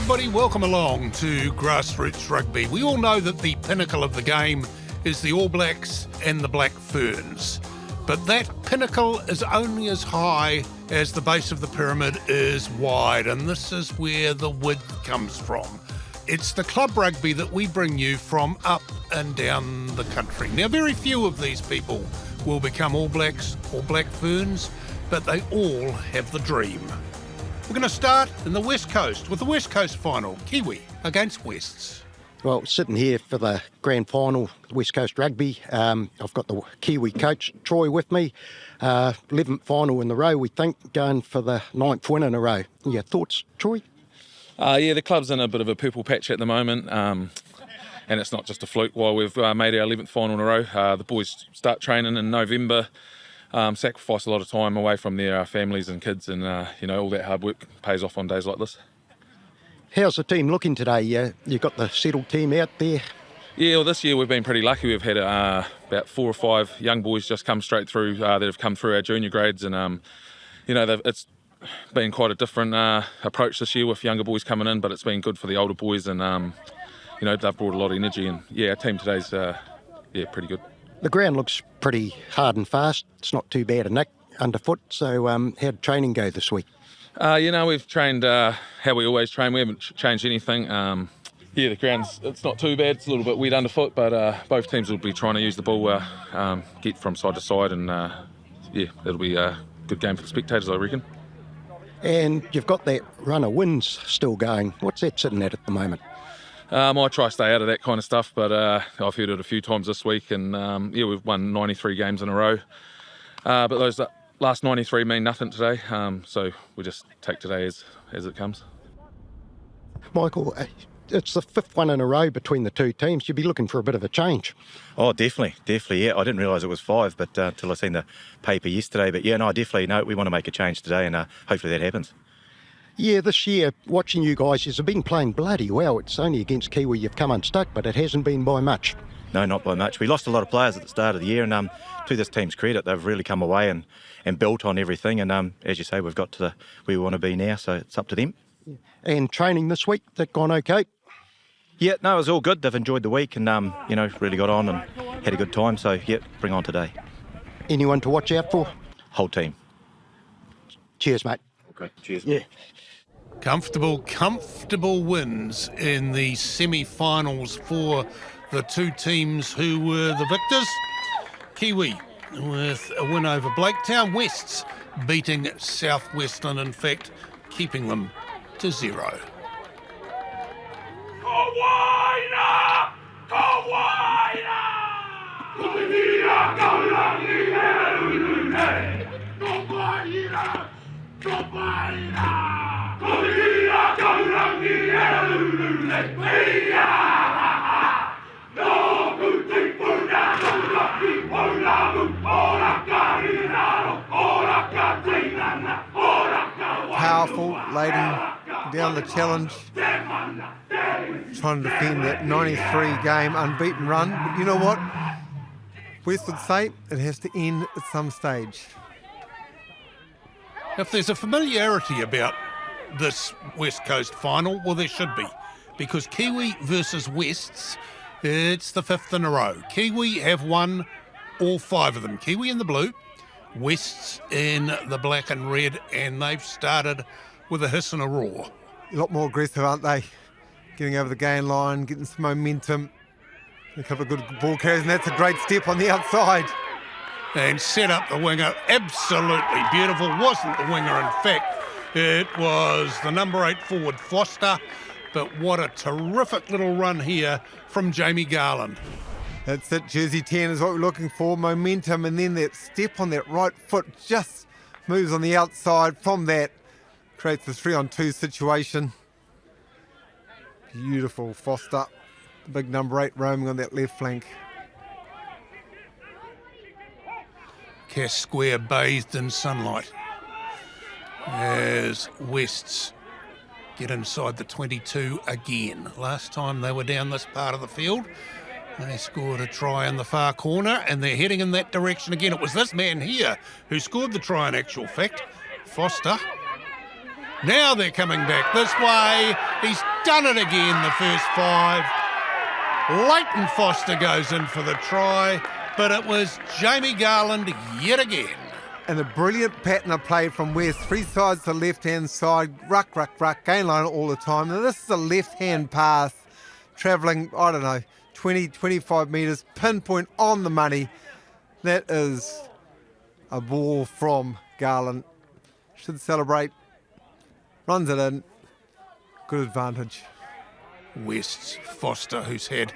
everybody, welcome along to Grassroots Rugby. We all know that the pinnacle of the game is the All Blacks and the Black Ferns. But that pinnacle is only as high as the base of the pyramid is wide, and this is where the width comes from. It's the club rugby that we bring you from up and down the country. Now, very few of these people will become All Blacks or Black Ferns, but they all have the dream. We're going to start in the West Coast with the West Coast final, Kiwi against Wests. Well, sitting here for the grand final, West Coast Rugby, I've got the Kiwi coach, Troy, with me. 11th final in a row, we think, going for the 9th win in a row. Your thoughts, Troy? Yeah, the club's in a bit of a purple patch at the moment, and it's not just a fluke. While we've made our 11th final in a row, the boys start training in November, sacrifice a lot of time away from their families and kids, and all that hard work pays off on days like this. How's the team looking today? You got the settled team out there? Yeah, well, this year we've been pretty lucky. We've had about 4 or 5 young boys just come straight through that have come through our junior grades, and it's been quite a different approach this year with younger boys coming in, but it's been good for the older boys, and they've brought a lot of energy, and our team today's pretty good. The ground looks pretty hard and fast. It's not too bad a nick underfoot. So how'd training go this week? We've trained how we always train. We haven't changed anything. The ground's it's not too bad. It's a little bit wet underfoot, but both teams will be trying to use the ball, get from side to side, and it'll be a good game for the spectators, I reckon. And you've got that run of wins still going. What's that sitting at the moment? I try to stay out of that kind of stuff, but I've heard it a few times this week, and we've won 93 games in a row. But those last 93 mean nothing today, so we just take today as it comes. Michael, it's the 5th one in a row between the two teams. You'd be looking for a bit of a change. Oh, definitely, yeah. I didn't realise it was 5, but until I seen the paper yesterday. But yeah, no, definitely, we want to make a change today, and hopefully that happens. Yeah, this year, watching you guys, you've been playing bloody well. It's only against Kiwi you've come unstuck, but it hasn't been by much. No, not by much. We lost a lot of players at the start of the year, and to this team's credit, they've really come away and built on everything. And as you say, we've got to where we want to be now, so it's up to them. Yeah. And training this week, that gone okay? Yeah, no, it was all good. They've enjoyed the week and, really got on and had a good time. So, yeah, bring on today. Anyone to watch out for? Whole team. Cheers, mate. Okay, cheers. Yeah. Comfortable wins in the semi-finals for the two teams who were the victors. Kiwi with a win over Blaketown. Wests beating Southwestern, in fact, keeping them to 0. Powerful, laden down the challenge, trying to defend that 93-game unbeaten run. But you know what? West would say it has to end at some stage. If there's a familiarity about this West Coast final, well, there should be, because Kiwi versus Wests, it's the 5th in a row. Kiwi have won all 5 of them. Kiwi in the blue, Wests in the black and red, and they've started with a hiss and a roar. A lot more aggressive, aren't they? Getting over the gain line, getting some momentum, a couple of good ball carries, and that's a great step on the outside. And set up the winger, absolutely beautiful. Wasn't the winger, in fact, it was the number 8 forward, Foster. But what a terrific little run here from Jamie Garland. That's it, jersey 10 is what we're looking for, momentum, and then that step on that right foot just moves on the outside. From that, creates the 3-on-2 situation. Beautiful, Foster, big number 8 roaming on that left flank. Cass Square bathed in sunlight as Wests get inside the 22 again. Last time they were down this part of the field, they scored a try in the far corner, and they're heading in that direction again. It was this man here who scored the try in actual fact, Foster. Now they're coming back this way. He's done it again, the first 5. Leighton Foster goes in for the try, but it was Jamie Garland yet again. And a brilliant pattern of play from West. 3 sides to the left-hand side, ruck, gain line all the time. Now this is a left-hand pass, travelling, 20, 25 metres, pinpoint on the money. That is a ball from Garland. Should celebrate. Runs it in. Good advantage. West's Foster, who's had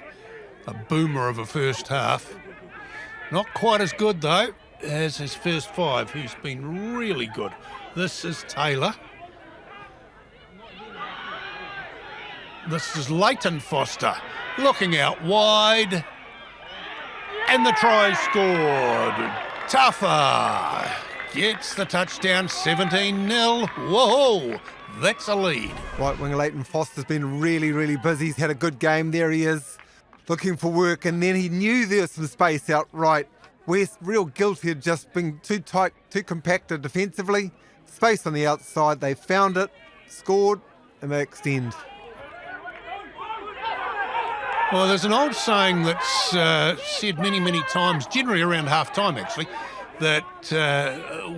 a boomer of a first half. Not quite as good, though, as his first 5, who's been really good. This is Taylor. This is Leighton Foster, looking out wide. And the try scored. Tougher gets the touchdown, 17-0. Whoa, that's a lead. Right winger Leighton Foster's been really busy. He's had a good game. There he is, looking for work, and then he knew there was some space out right. West real guilty of just being too tight, too compacted defensively. Space on the outside, they found it, scored, and they extend. Well, there's an old saying that's said many times, generally around half-time actually, that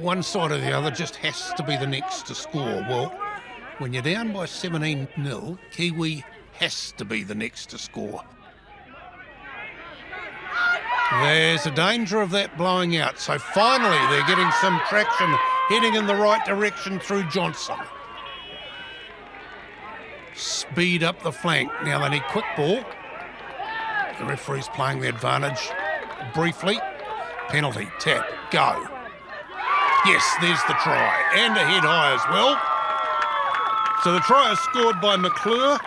one side or the other just has to be the next to score. Well, when you're down by 17-0, Kiwi has to be the next to score. There's a danger of that blowing out. So finally they're getting some traction, heading in the right direction through Johnson. Speed up the flank. Now they need quick ball. The referee's playing the advantage briefly. Penalty, tap, go. Yes, there's the try. And a head high as well. So the try is scored by McClure.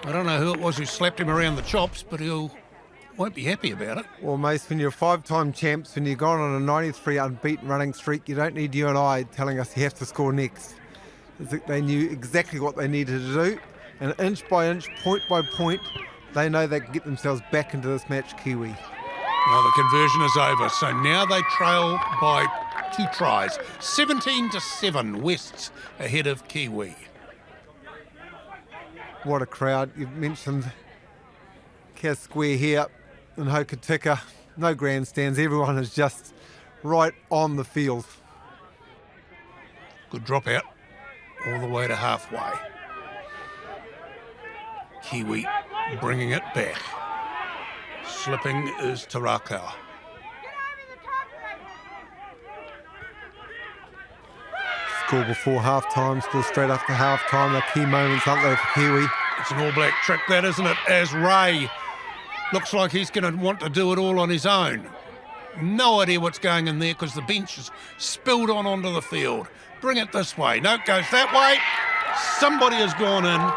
I don't know who it was who slapped him around the chops, but he won't be happy about it. Well, Mace, when you're 5-time champs, when you've gone on a 93 unbeaten running streak, you don't need you and I telling us you have to score next. They knew exactly what they needed to do, and inch by inch, point by point, they know they can get themselves back into this match, Kiwi. Well, the conversion is over, so now they trail by 2 tries. 17-7, Wests ahead of Kiwi. What a crowd. You've mentioned Cas Square here in Hokitika. No grandstands, everyone is just right on the field. Good drop out, all the way to halfway. Kiwi bringing it back. Slipping is Tarakau. Score before half-time, score straight after half-time. They're key moments, aren't they, for Kiwi? It's an all-black trick, that, isn't it? As Ray looks like he's going to want to do it all on his own. No idea what's going in there because the bench is spilled onto the field. Bring it this way. No, it goes that way. Somebody has gone in.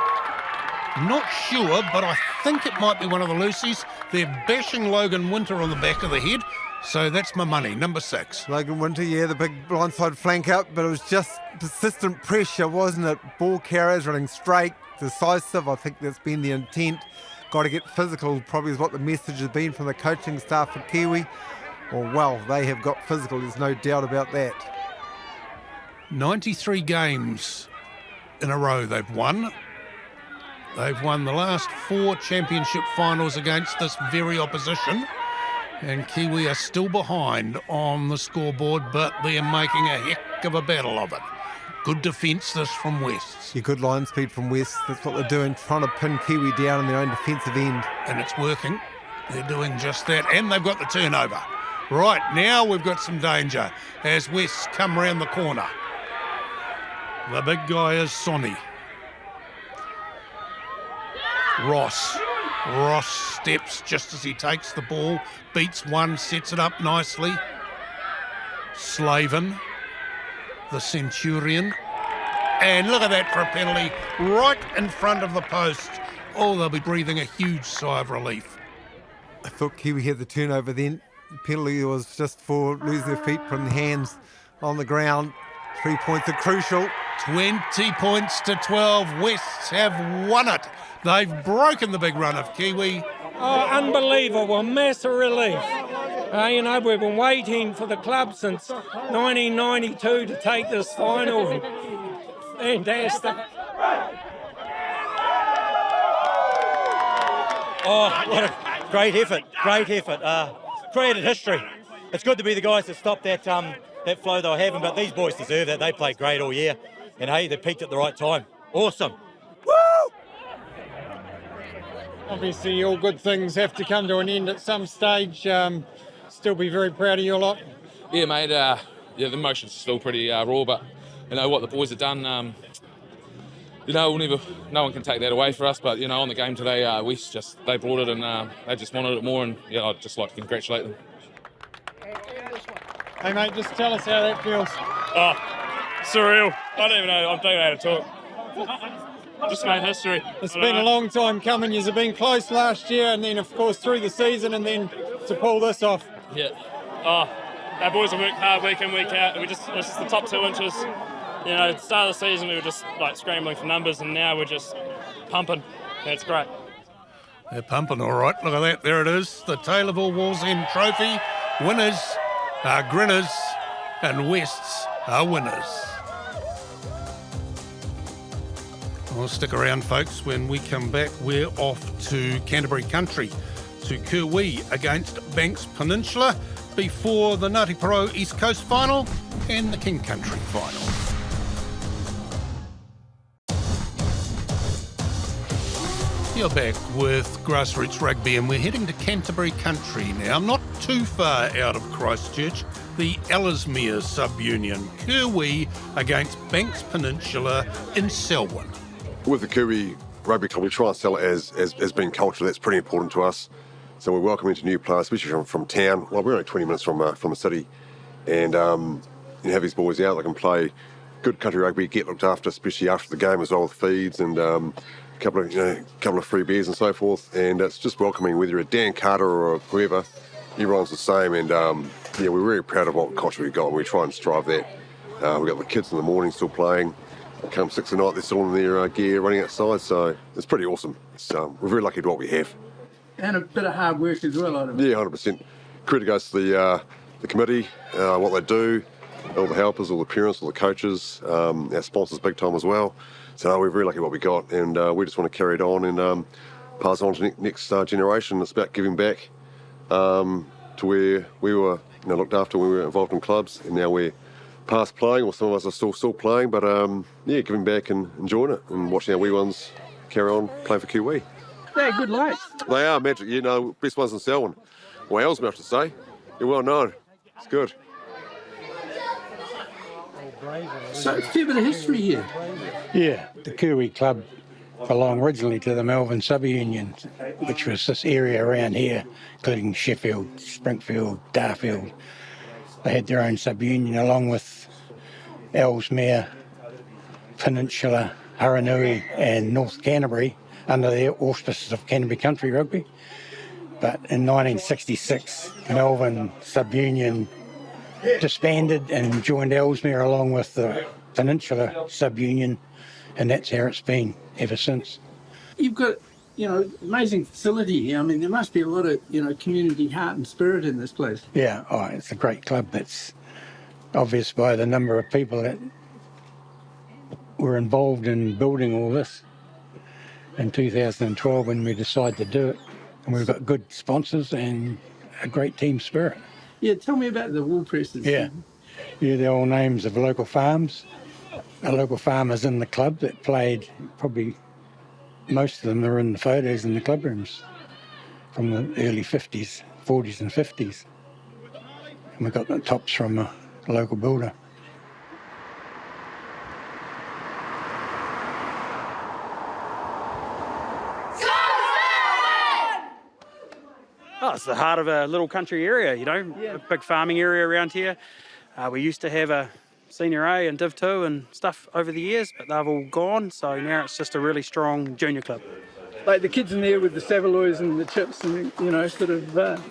Not sure, but I think it might be one of the Lucy's. They're bashing Logan Winter on the back of the head, so that's my money, number 6. Logan Winter, yeah, the big blindside flank up, but it was just persistent pressure, wasn't it? Ball carriers running straight, decisive. I think that's been the intent. Got to get physical, probably is what the message has been from the coaching staff for Kiwi. Well, they have got physical, there's no doubt about that. 93 games in a row they've won. They've won the last 4 championship finals against this very opposition, and Kiwi are still behind on the scoreboard, but they're making a heck of a battle of it. Good defence this from West. Yeah, good line speed from West. That's what they're doing, trying to pin Kiwi down in their own defensive end. And it's working. They're doing just that, and they've got the turnover. Right, now we've got some danger as West come round the corner. The big guy is Sonny. Ross steps just as he takes the ball, beats one, sets it up nicely. Slavin, the Centurion. And look at that for a penalty right in front of the post. Oh, they'll be breathing a huge sigh of relief. I thought Kiwi had the turnover then. The penalty was just for losing their feet from the hands on the ground. 3 points are crucial. 20 points to 12. Wests have won it. They've broken the big run of Kiwi. Oh, unbelievable, massive relief. We've been waiting for the club since 1992 to take this final. Fantastic. Oh, what a great effort, created history. It's good to be the guys that stopped that flow they were having, but these boys deserve that. They played great all year, and hey, they peaked at the right time. Awesome. Woo! Obviously, all good things have to come to an end at some stage. Still be very proud of you lot. Yeah, mate. The emotions are still pretty raw, but you know what the boys have done. No one can take that away for us. But you know, on the game today, they brought it and they just wanted it more. And yeah, I'd just like to congratulate them. Hey, mate, just tell us how that feels. Oh, surreal. I don't even know. I don't know how to talk. Just made history. It's been a long time coming. You've been close last year, and then of course through the season, and then to pull this off. Yeah. Oh, our boys have worked hard week in, week out. It was just the top 2 inches. You know, at the start of the season we were just like scrambling for numbers, and now we're just pumping. That's great. They're pumping all right. Look at that. There it is. The Taylorville Wall's End Trophy. Winners are Grinners and Wests are winners. Well, stick around, folks. When we come back, we're off to Canterbury Country, to Kirwee against Banks Peninsula before the Ngati Porou East Coast final and the King Country final. You're back with Grassroots Rugby, and we're heading to Canterbury Country now, not too far out of Christchurch, the Ellesmere sub-union, Kirwee against Banks Peninsula in Selwyn. With the Kiwi Rugby Club, we try and sell it as being culture. That's pretty important to us. So we're welcoming to new players, especially from town. Well, we're only 20 minutes from the city, and have these boys out that can play good country rugby, get looked after, especially after the game as well, with feeds and a couple of free beers and so forth. And it's just welcoming, whether you're a Dan Carter or whoever, everyone's the same. And we're very proud of what culture we've got, and we try and strive that. We've got the kids in the morning still playing. Come 6 at night, they're still in their gear running outside, so it's pretty awesome. We're very lucky with what we have. And a bit of hard work as well, I don't know. Yeah, 100%. Credit goes to the committee, what they do, all the helpers, all the parents, all the coaches, our sponsors big time as well. So we're very lucky what we got, and we just want to carry it on and pass on to the next generation. It's about giving back to where we were looked after when we were involved in clubs, and now we're past playing, or some of us are still playing, but giving back and enjoying it and watching our wee ones carry on playing for Kiwi. They're good lads. They are magic, best ones in Selwyn. Well, Ellesmere, I have to say. You're well known. It's good. So a fair bit of history here. Yeah, the Kiwi Club belonged originally to the Melbourne Sub-Union, which was this area around here, including Sheffield, Springfield, Darfield. They had their own sub-union along with Ellesmere, Peninsula, Haranui and North Canterbury under the auspices of Canterbury Country Rugby. But in 1966, Melbourne Sub-Union disbanded and joined Ellesmere along with the Peninsula Sub-Union, and that's how it's been ever since. You've got, amazing facility here. I mean, there must be a lot of, community heart and spirit in this place. Yeah, it's a great club. That's obvious by the number of people that were involved in building all this in 2012 when we decided to do it. And we've got good sponsors and a great team spirit. Yeah, tell me about the wool presses. Yeah, they're all names of local farms. Local farmers in the club that played, probably most of them are in the photos in the club rooms from the early 40s and 50s. And we got the tops from a local builder. Oh, it's the heart of a little country area, a big farming area around here. We used to have a Senior A and Div 2 and stuff over the years, but they've all gone, so now it's just a really strong junior club. Like the kids in there with the Savaloys and the chips and,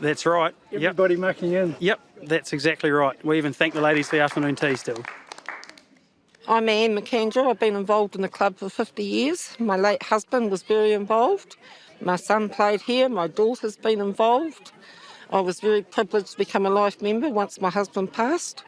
That's right. Everybody mucking in. Yep, that's exactly right. We even thank the ladies for the afternoon tea still. I'm Anne McKendra. I've been involved in the club for 50 years. My late husband was very involved. My son played here. My daughter's been involved. I was very privileged to become a life member once my husband passed.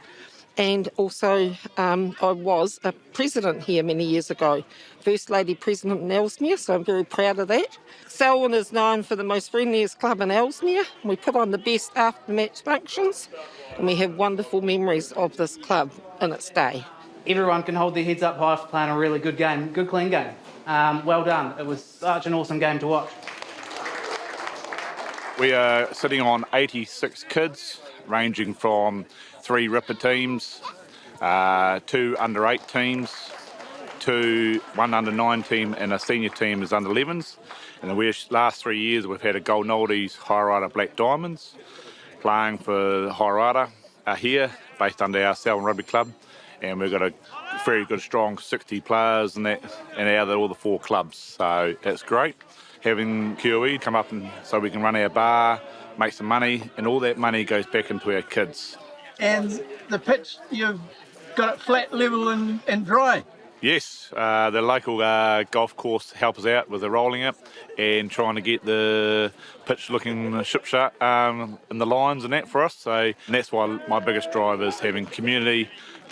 And also, I was a president here many years ago, First Lady President in Ellesmere, so I'm very proud of that. Selwyn is known for the most friendliest club in Ellesmere. We put on the best after-match functions, and we have wonderful memories of this club in its day. Everyone can hold their heads up high for playing a really good game, good clean game. Well done. It was such an awesome game to watch. We are sitting on 86 kids, ranging from 3 ripper teams, 2 under-8 teams, 1 under-9 team, and a senior team is under-11s. And the last 3 years we've had a Gold Noldies Hairata Black Diamonds playing for Hairata here, based under our Selwyn Rugby Club. And we've got a very good, strong 60 players and out of all the 4 clubs. So it's great having Kiwi come up and so we can run our bar, make some money, and all that money goes back into our kids. And the pitch, you've got it flat, level and dry. Yes, the local golf course helps us out with the rolling it and trying to get the pitch looking ship-sharp in the lines and that for us. So and that's why my biggest drive is having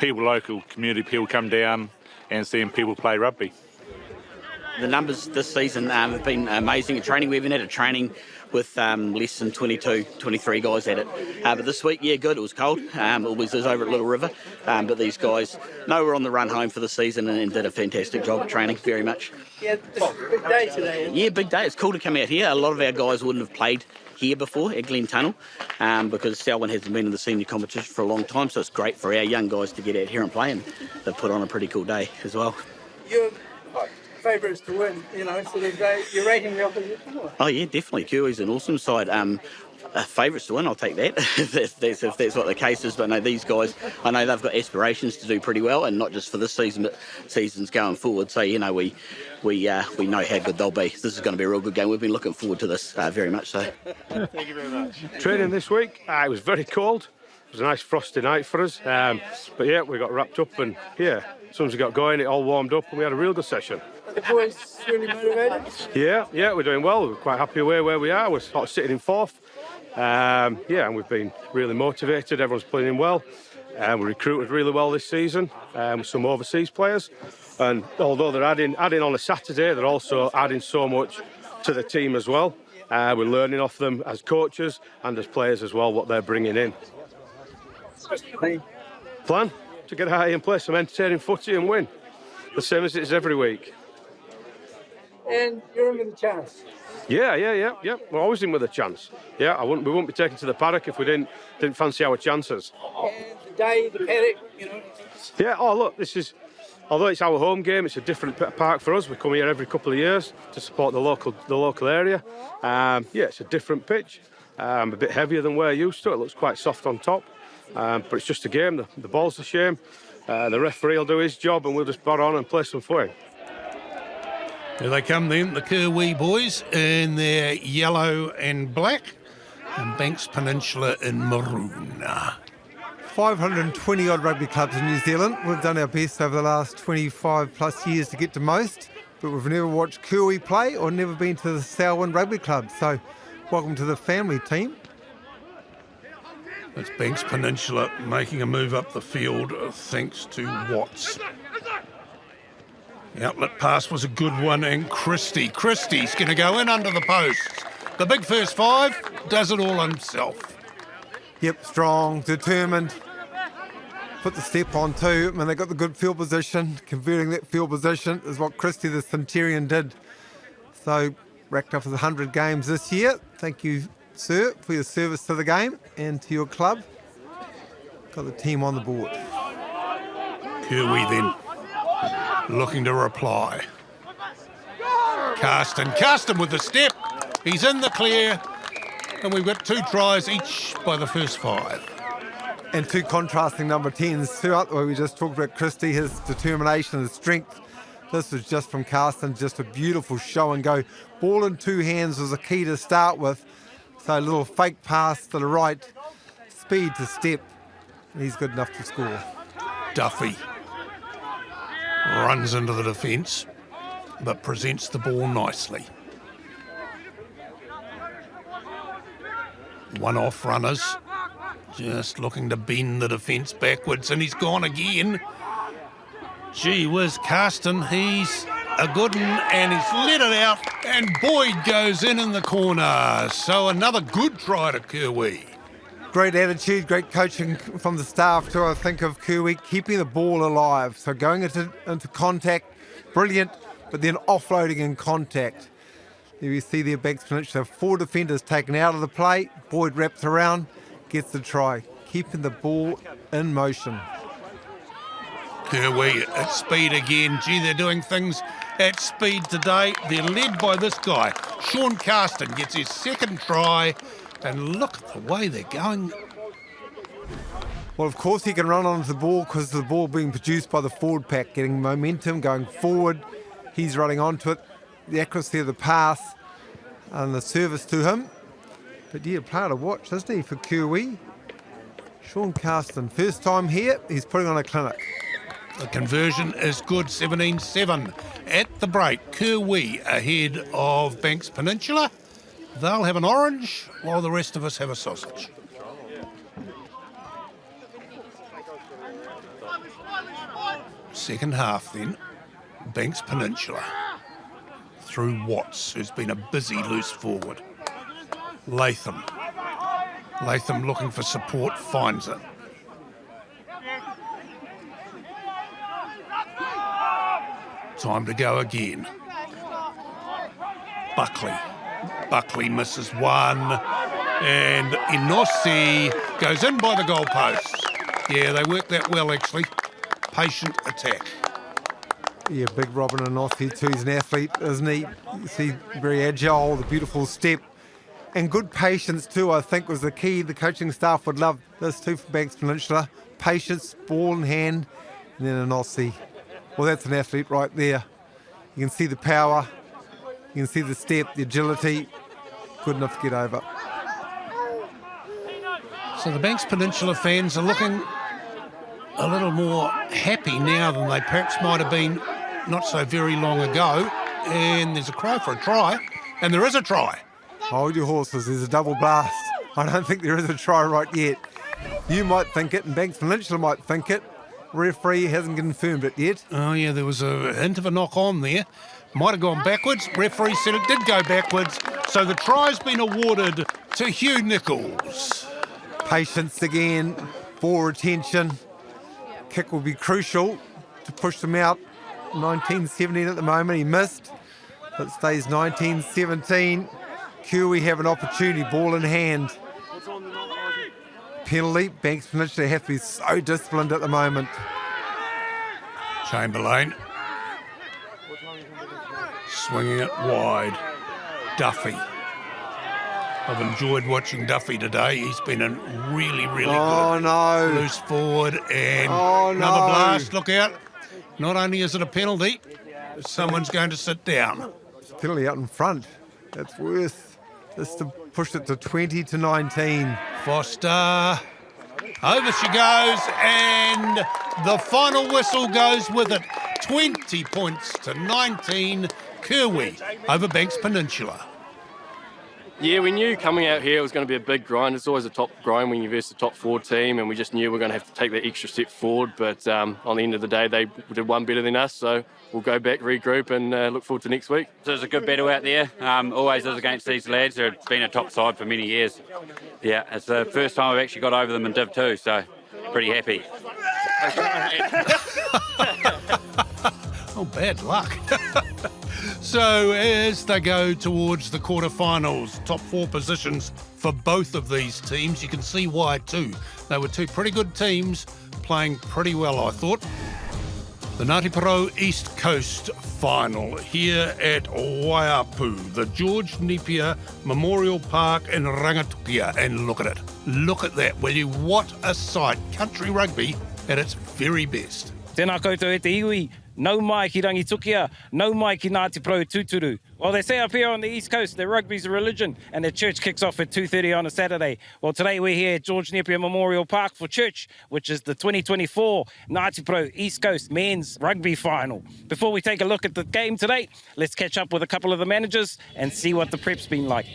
local community people come down and seeing people play rugby. The numbers this season have been amazing at training. We haven't had a training with less than 22, 23 guys at it. But this week, yeah, good. It was cold. It was over at Little River. But these guys know we're on the run home for the season and did a fantastic job at training, very much. Yeah, it's a big day today. Yeah, big day. It's cool to come out here. A lot of our guys wouldn't have played here before at Glentunnel because Selwyn hasn't been in the senior competition for a long time, so it's great for our young guys to get out here and play, and they've put on a pretty cool day as well. Your favourites to win, sort of you're rating the opposition? Or? Oh yeah, definitely. Kiwi's an awesome side. Favourites to win, I'll take that if that's what the case is. But no, these guys, I know they've got aspirations to do pretty well, and not just for this season, but seasons going forward. So we know how good they'll be. This is going to be a real good game. We've been looking forward to this very much. So, thank you very much. Training this week, it was very cold. It was a nice frosty night for us, but yeah, we got wrapped up, and yeah, as soon as we got going, it all warmed up, and we had a real good session. The boys really motivated? Yeah, we're doing well. We're quite happy where we are. We're sort of sitting in 4th. And we've been really motivated. Everyone's playing well. We recruited really well this season with some overseas players. And although they're adding on a Saturday, they're also adding so much to the team as well. We're learning off them as coaches and as players as well, what they're bringing in. Plan? To get out here and play some entertaining footy and win. The same as it is every week. And you're in with a chance. Yeah. We're always in with a chance. Yeah, we wouldn't be taken to the paddock if we didn't fancy our chances. And the day, the paddock, Yeah. Oh, look, although it's our home game, it's a different park for us. We come here every couple of years to support the local area. It's a different pitch, a bit heavier than we're used to. It looks quite soft on top, but it's just a game. The ball's a shame. The referee will do his job, and we'll just bar on and play some footy. Here they come then, the Kirwee boys in their yellow and black, and Banks Peninsula in maroon. 520 odd rugby clubs in New Zealand. We've done our best over the last 25 plus years to get to most, but we've never watched Kiwi play or never been to the Selwyn Rugby Club. So welcome to the family team. It's Banks Peninsula making a move up the field thanks to Watts. The outlet pass was a good one, and Christie's going to go in under the post. The big first 5 does it all himself. Yep, strong, determined. Put the step on too. I mean, they got the good field position. Converting that field position is what Christie the Centurion did. So, racked up with 100 games this year. Thank you, sir, for your service to the game and to your club. Got the team on the board. Kirwee then looking to reply. Carsten with the step. He's in the clear, and we've got 2 tries each by the first 5. And 2 contrasting number 10s throughout the way. We just talked about Christie, his determination, his strength. This was just from Carsten, just a beautiful show and go. Ball in 2 hands was a key to start with. So a little fake pass to the right, speed to step, and he's good enough to score. Duffy runs into the defence, but presents the ball nicely. One off runners, Just looking to bend the defence backwards, and he's gone again. Gee whiz, Carsten, he's a good one, and he's let it out, and Boyd goes in the corner. So another good try to Kirwee. Great attitude, great coaching from the staff too, I think, of Kirwee, keeping the ball alive. So going into contact, brilliant, but then offloading in contact. There you see there, Banks Peninsula, 4 defenders taken out of the play. Boyd wraps around, gets the try, keeping the ball in motion. Kirwee at speed again. Gee, they're doing things at speed today. They're led by this guy. Sean Carsten gets his second try, and look at the way they're going. Well, of course he can run onto the ball because the ball being produced by the forward pack, getting momentum, going forward. He's running onto it. The accuracy of the pass and the service to him. But yeah, player to watch, isn't he, for Kirwee? Sean Carsten, first time here, he's putting on a clinic. The conversion is good, 17-7 at the break. Kirwee ahead of Banks Peninsula. They'll have an orange while the rest of us have a sausage. Second half then, Banks Peninsula through Watts, who's been a busy loose forward. Latham looking for support, finds it. Time to go again. Buckley misses one, and Inossi goes in by the goalposts. Yeah, they work that well actually. Patient attack. Yeah, big Robin Inossi too. He's an athlete, isn't he? You see, very agile, the beautiful step, and good patience too, I think, was the key. The coaching staff would love this too for Banks Peninsula. Patience, ball in hand, and then Inossi. Well, that's an athlete right there. You can see the power, you can see the step, the agility. Good enough to get over. So the Banks Peninsula fans are looking a little more happy now than they perhaps might have been not so very long ago. And there's a cry for a try, and there is a try. Hold your horses, there's a double blast. I don't think there is a try right yet. You might think it, and Banks Peninsula might think it. Referee hasn't confirmed it yet. Oh yeah, there was a hint of a knock on there. Might have gone backwards. Referee said it did go backwards. So the try's been awarded to Hugh Nichols. Patience again, ball retention. Kick will be crucial to push them out. 19-17 at the moment, he missed. But stays 19-17. Kirwee have an opportunity, ball in hand. Penalty, Banks Peninsula have to be so disciplined at the moment. Chamberlain swinging it wide. Duffy. I've enjoyed watching Duffy today. He's been a really good loose forward, and another blast. Look out. Not only is it a penalty, someone's going to sit down. It's a penalty out in front. That's worse. Just to push it to 20-19. Foster. Over she goes, and the final whistle goes with it. 20 points to 19. Kirwee over Banks Peninsula. Yeah, we knew coming out here it was going to be a big grind. It's always a top grind when you verse the top 4 team, and we just knew we were going to have to take that extra step forward. But on the end of the day, they did one better than us, so we'll go back, regroup, and look forward to next week. So it's a good battle out there. Always is against these lads who have been a top side for many years. Yeah, it's the first time we've actually got over them in Div 2, so pretty happy. Oh, bad luck. So as they go towards the quarterfinals, top 4 positions for both of these teams, you can see why too. They were 2 pretty good teams playing pretty well, I thought. The Ngati Porou East Coast final here at Waiapu, the George Napier Memorial Park in Rangitukia. And look at it. Look at that, will you? What a sight. Country rugby at its very best. Tēnā koutou e te iwi, nau mai ki Rangitukia, nau mai ki Ngati Porou Tuturu. Well, they say up here on the East Coast that rugby's a religion, and the church kicks off at 2:30 on a Saturday. Well, today we're here at George Napier Memorial Park for church, which is the 2024 Ngati Porou East Coast Men's Rugby Final. Before we take a look at the game today, let's catch up with a couple of the managers and see what the prep's been like.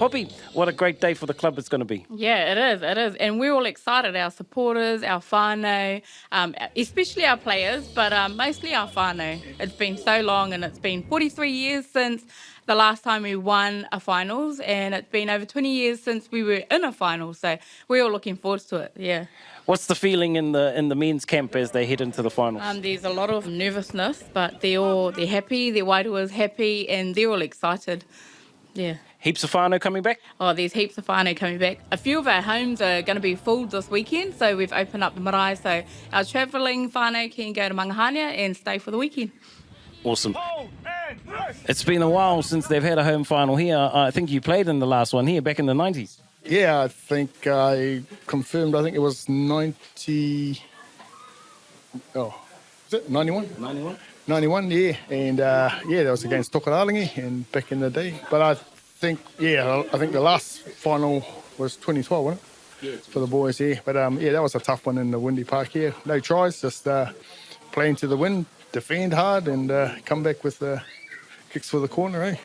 Poppy, what a great day for the club it's going to be. Yeah, it is. And we're all excited, our supporters, our whānau, especially our players, but mostly our whānau. It's been so long, and it's been 43 years since the last time we won a finals, and it's been over 20 years since we were in a final, so we're all looking forward to it, yeah. What's the feeling in the men's camp as they head into the finals? There's a lot of nervousness, but they're happy, their wairua's happy, and they're all excited, yeah. Heaps of whānau coming back? Oh, there's heaps of whānau coming back. A few of our homes are going to be full this weekend, so we've opened up the marae, so our travelling whānau can go to Mangahania and stay for the weekend. Awesome. It's been a while since they've had a home final here. I think you played in the last one here back in the 90s. Yeah, I think I confirmed, I think it was 90... Oh, is it 91? 91. 91, yeah. And, that was against Tokararangi and back in the day. But I think the last final was 2012, wasn't it? Yeah. For the boys, yeah. But, that was a tough one in the windy park here. No tries, just playing to the wind, defend hard and come back with the kicks for the corner, eh?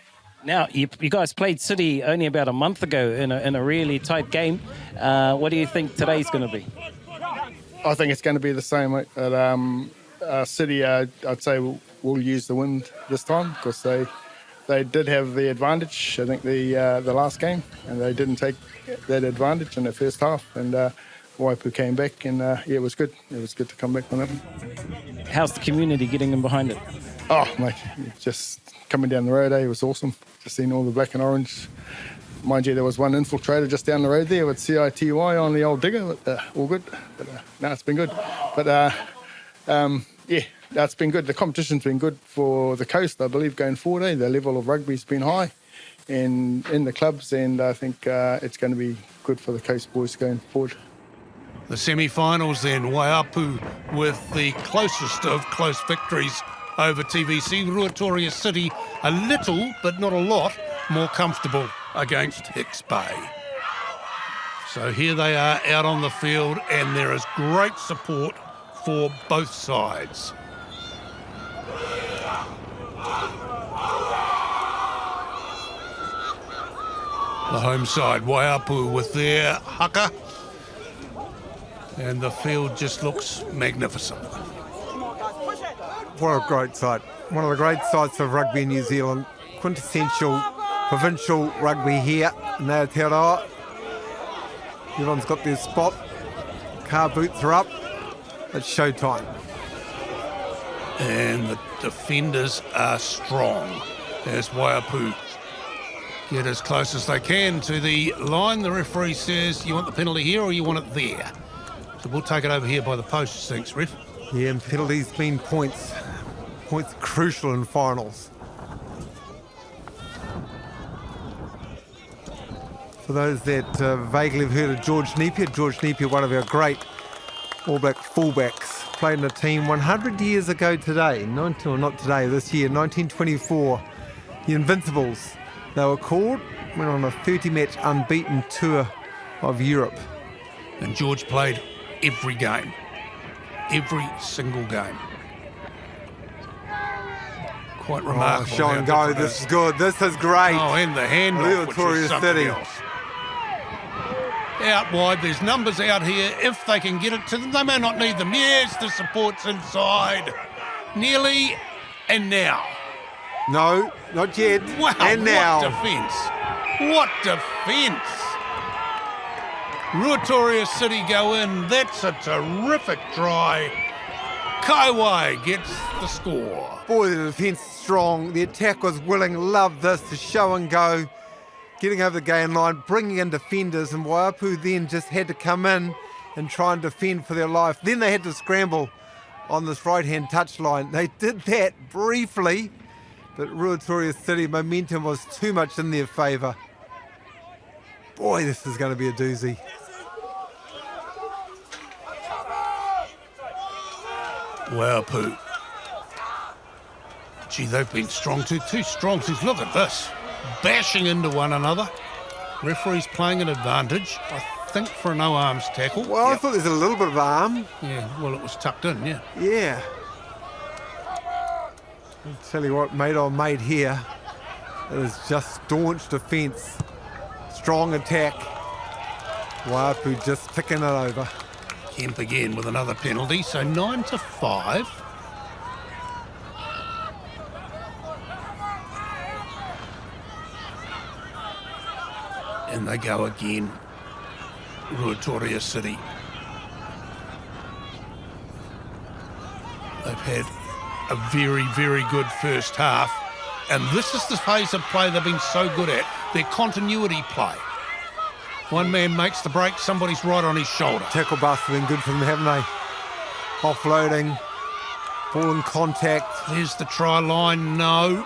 Now, you guys played City only about a month ago in a really tight game. What do you think today's going to be? I think it's going to be the same, mate. City, I'd say, will use the wind this time because they did have the advantage, I think, the last game, and they didn't take that advantage in the first half. And Waipu came back, and it was good. It was good to come back on that. How's the community getting in behind it? Oh, mate, just coming down the road, it was awesome. Just seeing all the black and orange. Mind you, there was one infiltrator just down the road there with CITY on the old digger. But, all good. But, no, it's been good. But, it's been good. The competition's been good for the coast, I believe, going forward. The level of rugby's been high in the clubs, and I think it's going to be good for the coast boys going forward. The semi-finals then, Waiapu with the closest of close victories over TVC. Ruatoria City a little, but not a lot, more comfortable against Hicks Bay. So here they are out on the field, and there is great support for both sides. The home side, Waiapu with their haka, and the field just looks magnificent. What a great sight. One of the great sights of rugby in New Zealand. Quintessential provincial rugby here in Aotearoa. Everyone's got their spot. Car boots are up. It's showtime. And the defenders are strong as Waiapu get as close as they can to the line. The referee says, you want the penalty here or you want it there? So we'll take it over here by the posts, thanks, ref. Yeah, and penalties mean points. Points crucial in finals. For those that vaguely have heard of George Napier, one of our great All Black fullbacks, played in a team 100 years ago today, this year, 1924. The Invincibles, they were called, went on a 30-match unbeaten tour of Europe. And George played every game, every single game. Quite remarkable. Show and go, this is good, this is great. Oh, and the handoff, which was something else. Out wide, there's numbers out here. If they can get it to them, they may not need them. Yes, the support's inside. Nearly, and now. No, not yet. Wow, and now. What defence. What defence. Ruatoria City go in. That's a terrific try. Kaiwai gets the score. Boy, the defence is strong. The attack was willing. Love this, the show and go. Getting over the game line, bringing in defenders, and Waiapu then just had to come in and try and defend for their life. Then they had to scramble on this right-hand touchline. They did that briefly, but Ruatoria City momentum was too much in their favour. Boy, this is going to be a doozy. Waiapu. Gee, they've been strong too strong. Look at this. Bashing into one another. Referee's playing an advantage, I think, for a no-arms tackle. Well, I thought there's a little bit of arm. Yeah, well, it was tucked in, yeah. Yeah. I'll tell you what, mate on mate here. It is just staunch defence. Strong attack. Waipu just ticking it over. Kemp again with another penalty, so 9-5. And they go again. Ruatoria City. They've had a very, very good first half. And this is the phase of play they've been so good at, their continuity play. One man makes the break, somebody's right on his shoulder. Tackle busts have been good for them, haven't they? Offloading, ball in contact. There's the try line, no.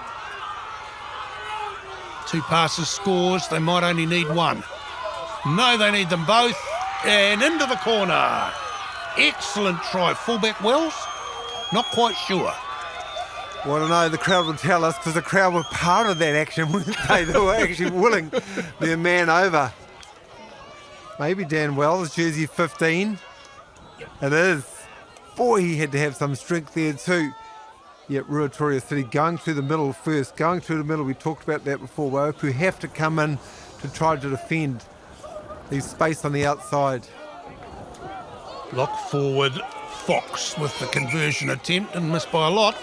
2 passes scores, they might only need one. No, they need them both. And into the corner. Excellent try. Fullback Wells? Not quite sure. Well, I don't know, the crowd will tell us because the crowd were part of that action, weren't they? They were actually willing their man over. Maybe Dan Wells, jersey 15. It is. Boy, he had to have some strength there too. Yet Ruatoria City going through the middle first. Going through the middle, we talked about that before. Waipu have to come in to try to defend. Leave space on the outside. Lock forward, Fox with the conversion attempt and missed by a lot.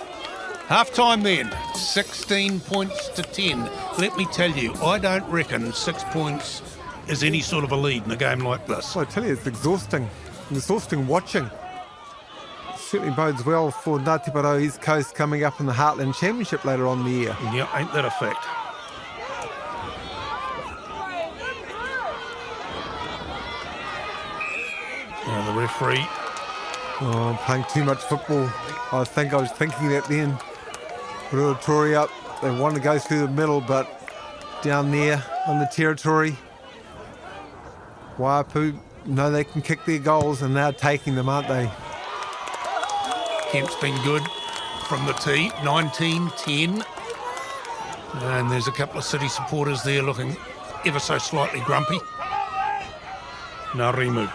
Half time then, 16 points to 10. Let me tell you, I don't reckon 6 points is any sort of a lead in a game like this. Well, I tell you, it's exhausting. Exhausting watching. Certainly bodes well for Ngati Porou East Coast coming up in the Heartland Championship later on in the year. Yeah, ain't that a fact? Now the referee. Oh, I'm playing too much football. I was thinking that then. Ruatoria, they want to go through the middle, but down there on the territory, Waipu, no, they can kick their goals and they're taking them, aren't they? Kemp's been good from the tee, 19-10. And there's a couple of City supporters there looking ever so slightly grumpy. Narimu.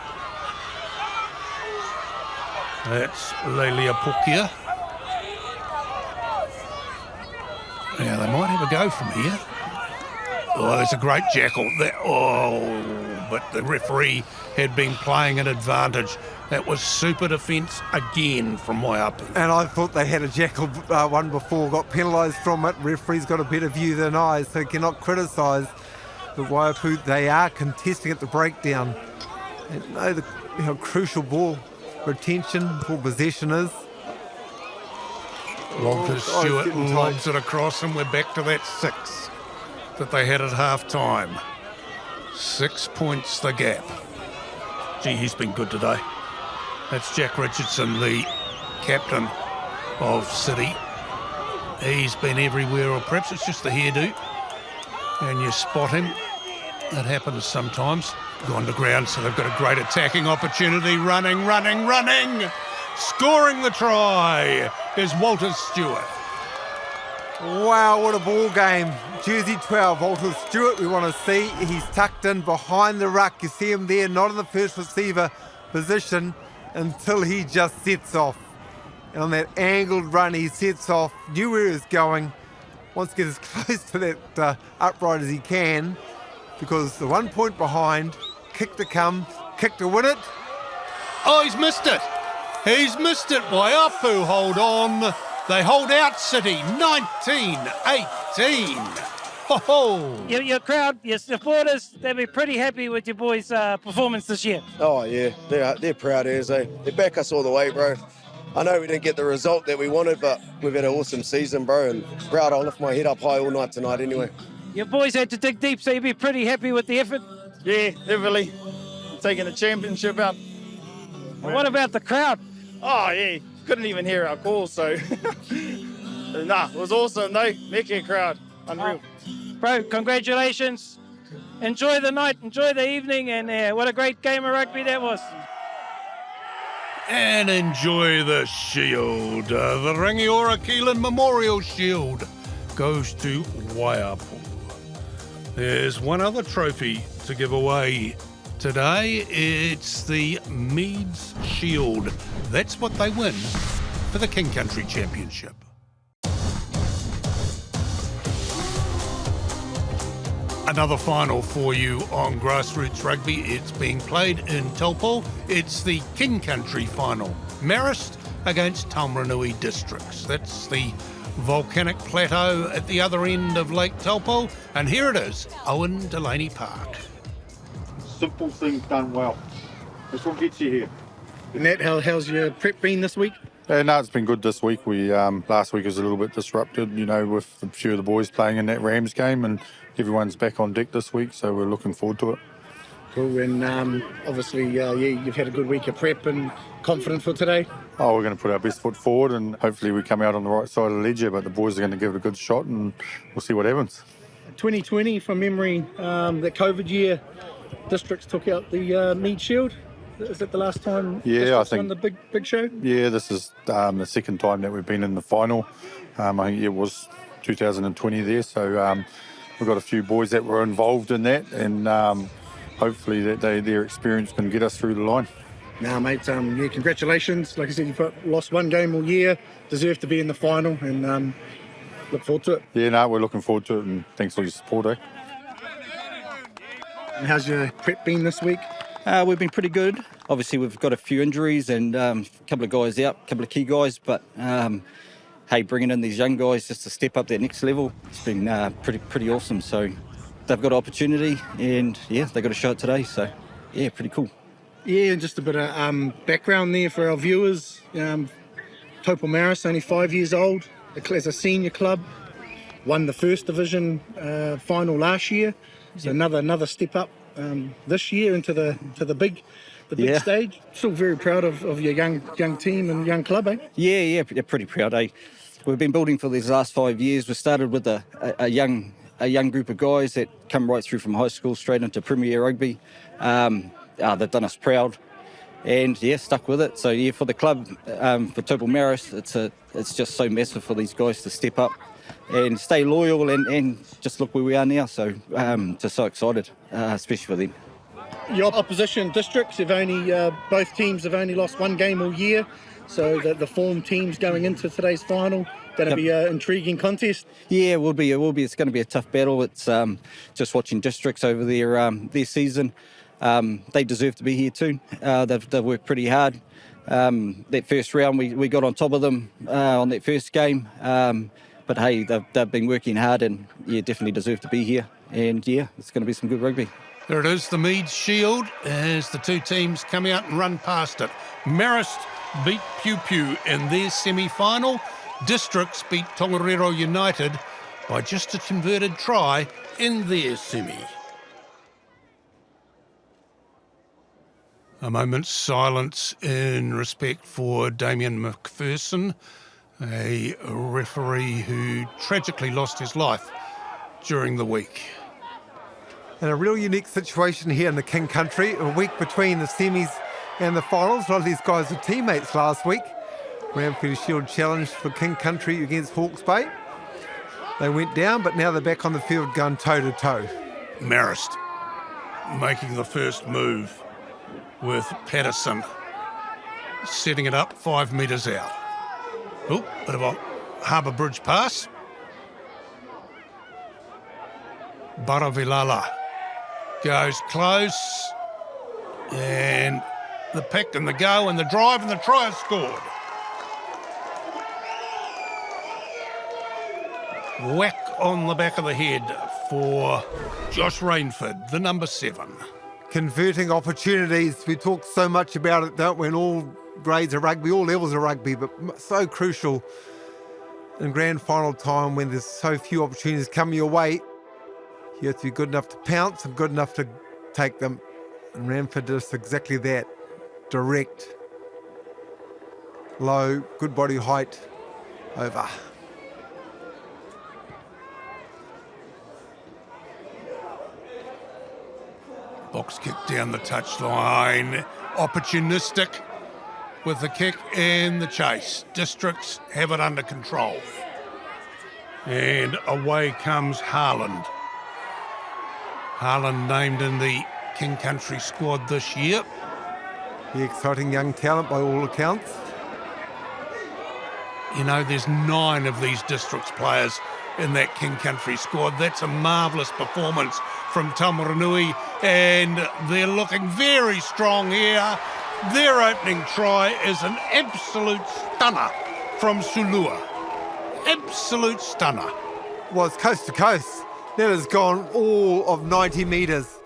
That's Lelia Pukia. Now they might have a go from here. Oh, there's a great jackal. But the referee had been playing an advantage. That was super defence again from Waipu. And I thought they had a jackal one before, got penalised from it. Referee's got a better view than I, so cannot criticise. But Waipu, they are contesting at the breakdown. And know how crucial ball retention, ball possession is. Walter Stewart lobs it across, and we're back to that 6 that they had at half time. 6 points the gap. Gee, he's been good today. That's Jack Richardson, the captain of City. He's been everywhere, or perhaps it's just the hairdo, and you spot him. That happens sometimes. Gone to ground, so they've got a great attacking opportunity. Running. Scoring the try is Walter Stewart. Wow, what a ball game. Jersey 12, Walter Stewart, we want to see. He's tucked in behind the ruck. You see him there, not in the first receiver position until he just sets off. And on that angled run, he sets off, knew where he was going, wants to get as close to that upright as he can, because the 1 point behind, kick to come, kick to win it. Oh, he's missed it. He's missed it. Waipu hold on. They hold out City, 19-18. Ho-ho. Your crowd, your supporters, they'll be pretty happy with your boys' performance this year. Oh, yeah. They're proud as they back us all the way, bro. I know we didn't get the result that we wanted, but we've had an awesome season, bro, and proud I'll lift my head up high all night tonight anyway. Your boys had to dig deep, so you'll be pretty happy with the effort. Yeah, definitely. Taking the championship out. Well, what about the crowd? Oh, yeah. Couldn't even hear our calls, so... Nah, it was awesome, though. Mekia crowd. Unreal. Bro, congratulations. Enjoy the night, enjoy the evening, and what a great game of rugby that was. And enjoy the shield. The Rangiora Keelan Memorial Shield goes to Waipu. There's one other trophy to give away today. It's the Meads Shield. That's what they win for the King Country Championship. Another final for you on Grassroots Rugby. It's being played in Taupo. It's the King Country final. Marist against Taumarunui districts. That's the volcanic plateau at the other end of Lake Taupo. And here it is, Owen Delaney Park. Simple things done well. That's what gets you here. Nat, how's your prep been this week? No, it's been good this week. We last week was a little bit disrupted, with a few of the boys playing in that Rams game, and everyone's back on deck this week, so we're looking forward to it. Cool, and obviously, you've had a good week of prep and confident for today? Oh, we're going to put our best foot forward, and hopefully we come out on the right side of the ledger, but the boys are going to give it a good shot, and we'll see what happens. 2020, from memory, that COVID year, districts took out the Mead Shield. Is that the last time I think won the big show? Yeah, this is the second time that we've been in the final. I think it was 2020 there, so we've got a few boys that were involved in that, and hopefully that their experience can get us through the line. Now, mate, congratulations. Like I said, you've lost one game all year, deserve to be in the final, and look forward to it. Yeah, no, we're looking forward to it, and thanks for your support, eh? And how's your prep been this week? We've been pretty good. Obviously, we've got a few injuries and a couple of guys out, a couple of key guys, but hey, bringing in these young guys just to step up that next level, it's been pretty awesome. So they've got opportunity, and yeah, they got a shot today. So yeah, pretty cool. Yeah, and just a bit of background there for our viewers. Taupo Marist, only 5 years old, as a senior club, won the first division final last year. So another step up this year into the big stage. Still very proud of your young team and young club, eh? Yeah, pretty proud, eh? We've been building for these last 5 years. We started with a young group of guys that come right through from high school straight into Premier Rugby. They've done us proud, and yeah, stuck with it. So yeah, for the club, for Taupo Marist, it's just so massive for these guys to step up and stay loyal and just look where we are now. So just so excited, especially for them. Your opposition districts have only both teams have only lost one game all year. So the form teams going into today's final, that'll be an intriguing contest. Yeah, it will be. It's going to be a tough battle. It's just watching districts over their season. They deserve to be here too. They've worked pretty hard. That first round, we got on top of them on that first game. But hey, they've been working hard, and yeah, definitely deserve to be here. And yeah, it's going to be some good rugby. There it is, the Mead Shield, as the two teams come out and run past it. Marist beat Pew Pew in their semi-final. Districts beat Tongariro United by just a converted try in their semi. A moment's silence in respect for Damien McPherson, a referee who tragically lost his life during the week. And a real unique situation here in the King Country, a week between the semis and the finals. A lot of these guys were teammates last week. Ramfield Shield Challenge for King Country against Hawke's Bay. They went down, but now they're back on the field going toe-to-toe. Marist making the first move with Patterson setting it up 5 metres out. Oh, bit of a Harbour Bridge pass. Baravilala goes close, and the pick and the go and the drive and the try is scored. Whack on the back of the head for Josh Rainford, the number 7. Converting opportunities. We talk so much about it, don't we, in all grades of rugby, all levels of rugby, but so crucial in grand final time when there's so few opportunities coming your way. You have to be good enough to pounce and good enough to take them. And Ramford does exactly that. Direct, low, good body height, over. Box kick down the touchline. Opportunistic with the kick and the chase. Districts have it under control. And away comes Harland. Harland named in the King Country squad this year. The exciting young talent by all accounts. You know, there's 9 of these districts players in that King Country squad. That's a marvellous performance from Taumaranui, and they're looking very strong here. Their opening try is an absolute stunner from Sulua. Absolute stunner. Was coast to coast. That has gone all of 90 metres.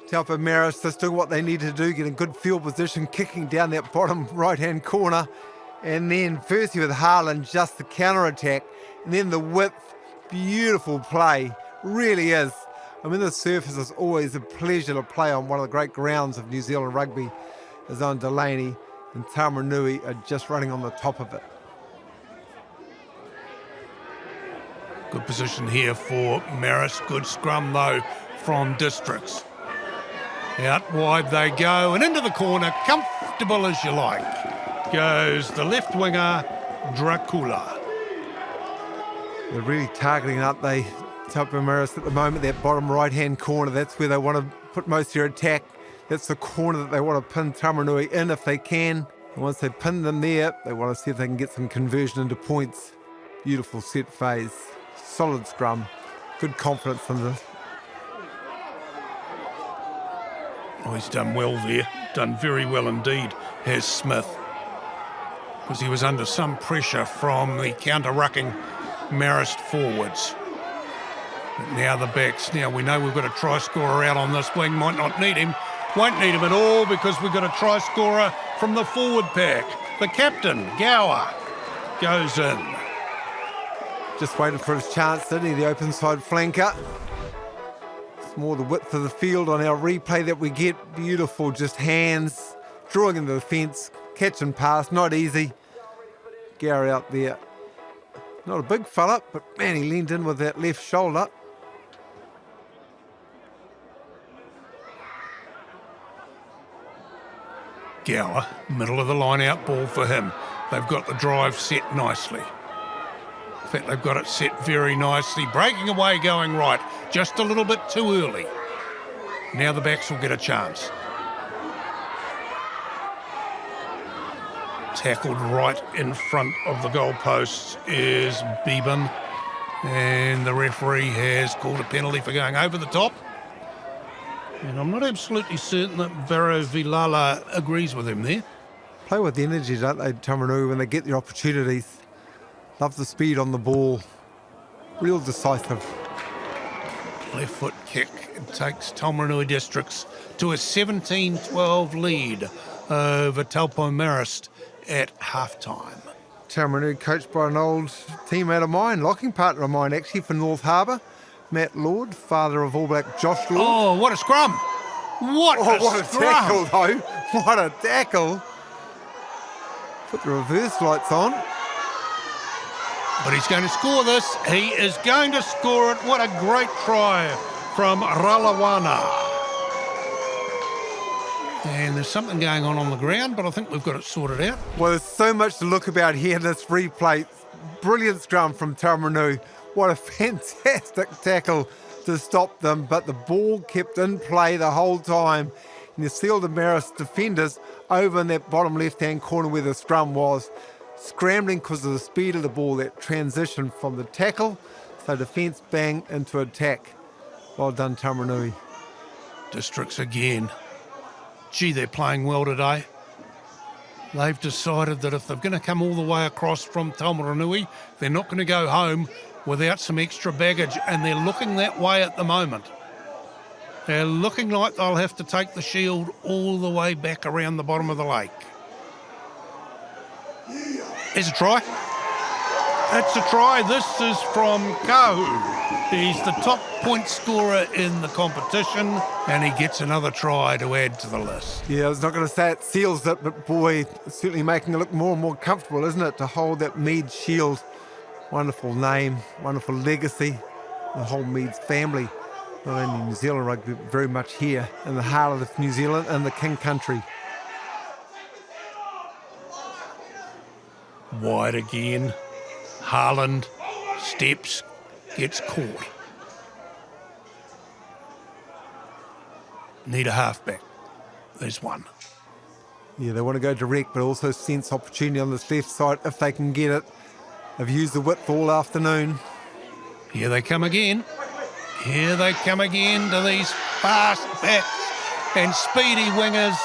Taupo Maris just doing what they need to do, getting good field position, kicking down that bottom right-hand corner. And then firstly with Harlan, just the counter-attack. And then the width, beautiful play, really is. I mean, the surface is always a pleasure to play on. One of the great grounds of New Zealand rugby is on Delaney, and Taumaranui are just running on the top of it. Good position here for Maris. Good scrum, though, from Districts. Out wide they go, and into the corner, comfortable as you like, goes the left winger, Dracula. They're really targeting, aren't they, Taupo Maris at the moment, that bottom right-hand corner. That's where they want to put most of their attack. That's the corner that they want to pin Taumaranui in if they can. And once they pin them there, they want to see if they can get some conversion into points. Beautiful set phase, solid scrum, good confidence in this. Oh, he's done well there, done very well indeed, has Smith, because he was under some pressure from the counter-rucking Marist forwards. But now the backs, now we know we've got a try scorer out on this wing, might not need him, won't need him at all because we've got a try scorer from the forward pack. The captain, Gower, goes in. Just waited for his chance, didn't he, the open side flanker. It's more the width of the field on our replay that we get. Beautiful, just hands, drawing into the fence, catch and pass, not easy. Gower out there. Not a big fella, but man, he leaned in with that left shoulder. Gower, middle of the line out ball for him. They've got the drive set nicely. In fact, they've got it set very nicely. Breaking away, going right. Just a little bit too early. Now the backs will get a chance. Tackled right in front of the goalposts is Beban. And the referee has called a penalty for going over the top. And I'm not absolutely certain that Vero Vilala agrees with him there. Play with the energy, don't they, Taumaranui, when they get the opportunities. Love the speed on the ball. Real decisive. Left foot kick. It takes Taumaranui Districts to a 17-12 lead over Taupo Marist at half-time. Taumaranui coached by an old teammate of mine, locking partner of mine actually for North Harbour, Matt Lord, father of All Black Josh Lord. Oh, what a scrum! What a scrum! Tackle, though. What a tackle. Put the reverse lights on. But he's going to score this. He is going to score it. What a great try from Ralawana. And there's something going on the ground, but I think we've got it sorted out. Well, there's so much to look about here in this replay. Brilliant scrum from Taumaranui. What a fantastic tackle to stop them, but the ball kept in play the whole time. And you see all the Marist defenders over in that bottom left-hand corner where the scrum was, scrambling because of the speed of the ball, that transition from the tackle, so defence bang into attack. Well done, Taumaranui. Districts again. Gee, they're playing well today. They've decided that if they're going to come all the way across from Taumaranui, they're not going to go home without some extra baggage, and they're looking that way at the moment. They're looking like they'll have to take the shield all the way back around the bottom of the lake. Here's a try. It's a try. This is from Kahu. He's the top point scorer in the competition, and he gets another try to add to the list. Yeah, I was not going to say it seals it, but boy, it's certainly making it look more and more comfortable, isn't it, to hold that Mead shield. Wonderful name, wonderful legacy, the whole Meads family, not only New Zealand rugby, but very much here in the heart of New Zealand and the King Country. Wide again. Harland steps, gets caught. Need a halfback. There's one. Yeah, they want to go direct, but also sense opportunity on this left side if they can get it. They've used the width all afternoon. Here they come again. Here they come again to these fast backs and speedy wingers,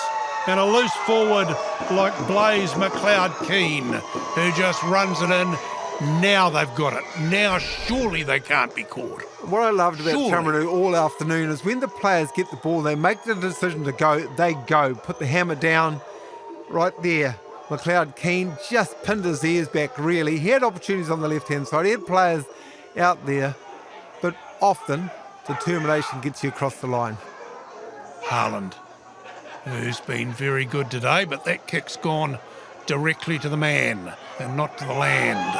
and a loose forward like Blaze McLeod-Keane, who just runs it in. Now they've got it. Now surely they can't be caught. What I loved about Surely. Tamaroo all afternoon is when the players get the ball, they make the decision to go, they go, put the hammer down right there. McLeod-Keane just pinned his ears back, really. He had opportunities on the left-hand side. He had players out there, but often determination gets you across the line. Haaland, who's been very good today, but that kick's gone directly to the man and not to the land.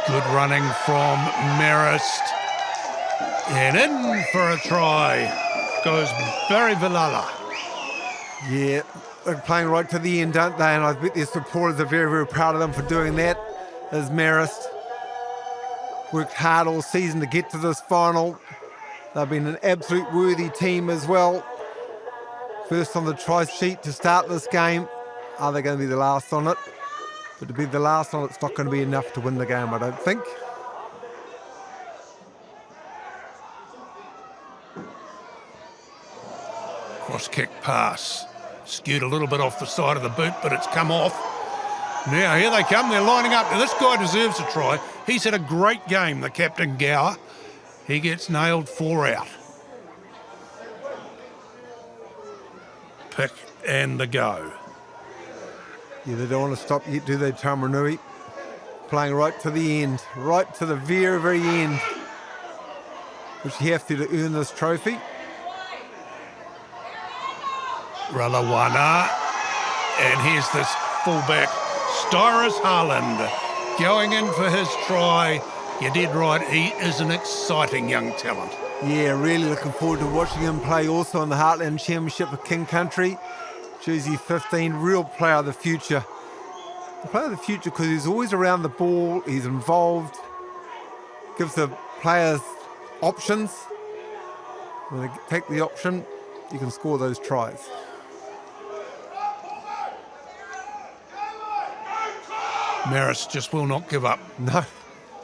Good running from Marist. And in for a try goes Barry Villala. Yeah, they're playing right to the end, don't they? And I bet their supporters are very, very proud of them for doing that. As Marist worked hard all season to get to this final. They've been an absolute worthy team as well. First on the try sheet to start this game. Are they going to be the last on it? But to be the last on it's not going to be enough to win the game, I don't think. Cross kick pass. Skewed a little bit off the side of the boot, but it's come off. Now here they come, they're lining up. Now this guy deserves a try. He's had a great game, the captain Gower. He gets nailed 4 out. Pick and the go. Yeah, they don't want to stop yet, do they, Tamaroo? Playing right to the end, right to the very, very end, which you have to earn this trophy. Ralawana. And here's this fullback, Styrus Haaland, going in for his try. You did right, he is an exciting young talent. Yeah, really looking forward to watching him play also in the Heartland Championship for King Country. Jersey 15, real player of the future. The player of the future because he's always around the ball, he's involved, gives the players options. When they take the option, you can score those tries. Maris just will not give up. No,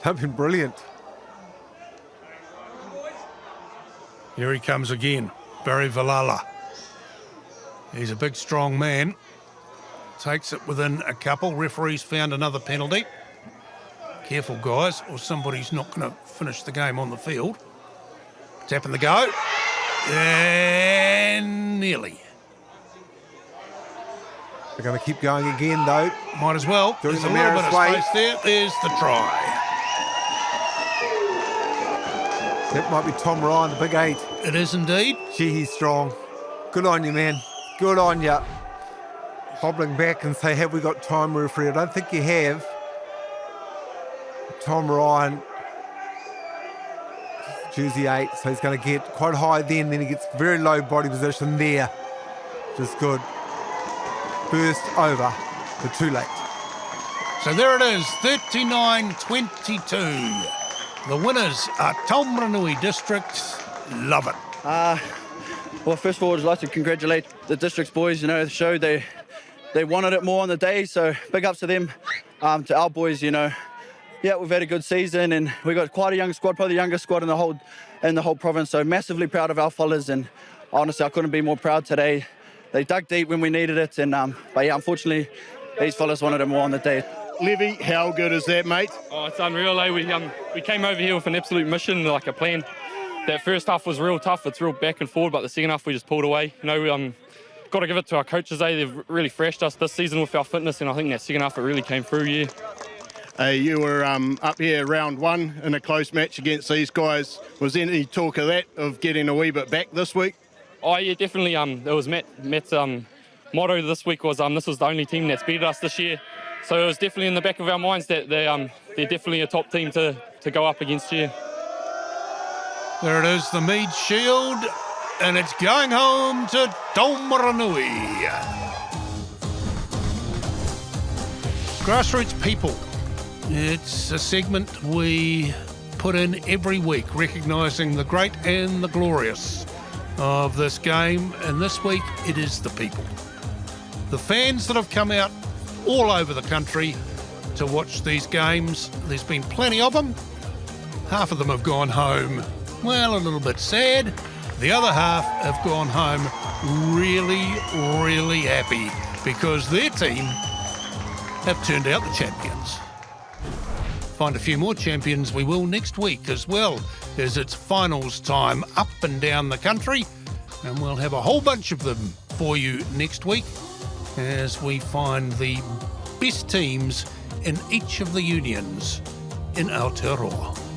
they've been brilliant. Here he comes again, Barry Villala. He's a big, strong man. Takes it within a couple. Referee's found another penalty. Careful, guys, or somebody's not going to finish the game on the field. Tapping the go. And nearly. They're going to keep going again, though. Might as well. There's a little bit of space there. There's the try. That might be Tom Ryan, the big 8. It is indeed. Gee, he's strong. Good on you, man. Good on you. Hobbling back and say, have we got time, referee? I don't think you have. Tom Ryan, jersey 8, so he's going to get quite high then he gets very low body position there. Just good. Burst over, but too late. So there it is, 39-22. The winners are Taumarunui District. Love it. Well, first of all, I'd like to congratulate the District's boys. You know, the show, they wanted it more on the day, so big ups to them. To our boys, you know, yeah, we've had a good season and we got quite a young squad, probably the youngest squad in the whole province. So massively proud of our fellas, and honestly, I couldn't be more proud today. They dug deep when we needed it, and but yeah, unfortunately, these fellas wanted it more on the day. Levy, how good is that, mate? Oh, it's unreal, eh? We came over here with an absolute mission, like a plan. That first half was real tough. It's real back and forward, but the second half we just pulled away. You know, got to give it to our coaches, eh? They've really freshed us this season with our fitness, and I think that second half it really came through, yeah. You were up here round 1 in a close match against these guys. Was there any talk of that, of getting a wee bit back this week? Oh yeah, definitely. It was Matt's motto this week was this was the only team that's beaten us this year. So it was definitely in the back of our minds that they're definitely a top team to go up against here. There it is, the Mead Shield, and it's going home to Taumarunui. Grassroots People. It's a segment we put in every week, recognising the great and the glorious of this game, and this week it is the people. The fans that have come out all over the country to watch these games. There's been plenty of them. Half of them have gone home, well, a little bit sad. The other half have gone home really, really happy because their team have turned out the champions. Find a few more champions we will next week as well, as it's finals time up and down the country, and we'll have a whole bunch of them for you next week as we find the best teams in each of the unions in Aotearoa.